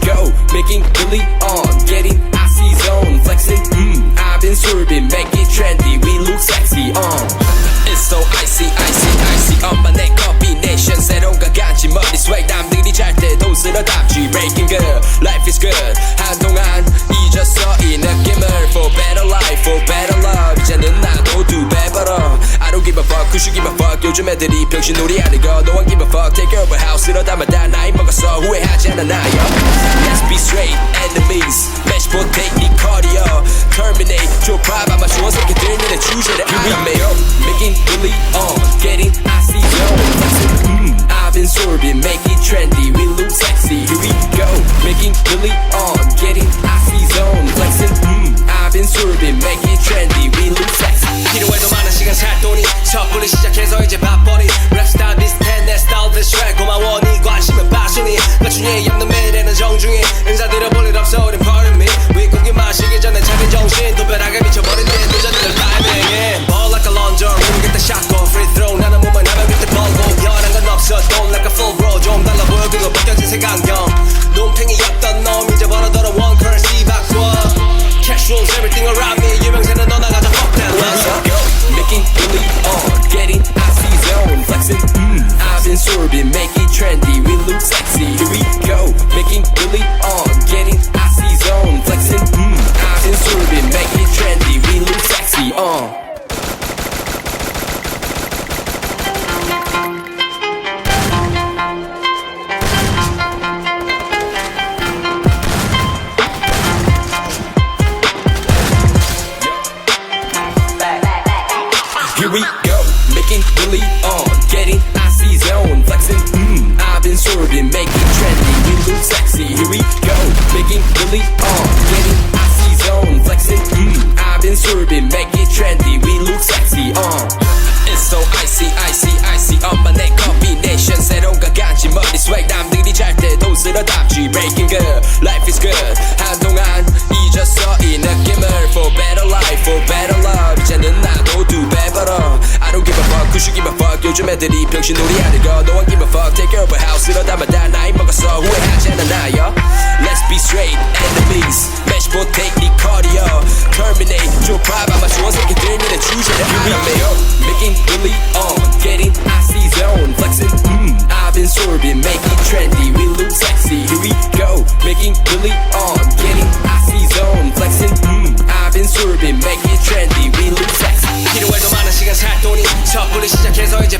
go, making really on, getting icy zone, flexing. I've been swerving, make it trendy, we look sexy. It's so icy, icy, icy. 엄마 내 combination 새로운 가간지 머리 swag 남들이 잘 때도 쓸어담지. Breaking good, life is good. 한동안 잊었어 이 느낌을. For better life, for better love. 이제는 나도 두 배 벌어. I don't give a fuck, who should give a fuck. 요즘 애들이 병신놀이 하는 거. No one give a fuck. Take care of a house. 이러다만 다 나이 먹었어. 후회하지 않아 나요. Let's be straight, enemies. Match potato, 네 cardio. Terminate, 좁아 아마 좋은 새끼들 눈에 주제를 알아매. Making really on, getting icy zone, flexing. I've been sorbing, make it trendy, we look sexy. Here we go, making really on, getting icy zone, flexing. I've been sorbing, make it trendy, we look sexy. 필요해도 많은 시간 살 돈이 섣불리 시작해서 이제 밥벌이 랩스타일 비슷해 내 스타일 비슷해 고마워 네 관심은 passion이 나중에 엽는 매일에는 정중히 인사드려 볼 일 없어 우린 pardon me 윗고기 마시기 전에 차린 정신 도배하게 미쳐버린 내 도전들을 diving ball like a launcher we get the shot go free throw 나는 몸만 하면 with the ball go 변한 건 없어 don't like a full bro 좀 달라 보여 그거 벗겨진 색안경 논팽이였던 놈 이제 벌어들어 one currency 바꿔 cash rules everything around me 유명세는 너 나가자 fuck that let's go Making really on, getting icy zone, flexing. I've been sorbing, make it trendy, we look sexy. Here we go, making really on, getting icy zone, flexing. I've been sorbing, make it trendy, we look sexy. Here we go, making really on, getting icy zone, flexing. I've been sorbing, make it trendy, we look sexy. Here we go, making really on, getting icy zone, flexing. I've been sorbing, make it trendy, we look sexy. It's so icy, icy, icy. 엄마 내 combination 새로운 가간지 머리 swag 남들이 잘 때도 쓸어담지. Breaking good, life is good. 한동안 잊었어 이 느낌을. For better life, for better love. 이제는 나도 두 배 벌어. I don't give a fuck, who should give a fuck. 요즘 애들이 병신놀이 하는 거. No one give a fuck. Take care of a house. 이러다만 다 나이 먹었어. 후회하지 않아 나요. Let's be straight, enemies. Match potato, 네 cardio. Terminate, 좁아 아마 좋은 새끼들 눈에 주제를 알아매. Making really on, getting icy zone, flexing. I've been sorbing, make it trendy, we look sexy. Here we go, making really on, getting icy zone, flexing. I've been sorbing, make it trendy, we look sexy. 필요해도 많은 시간 살 돈이 섣불리 시작해서 이제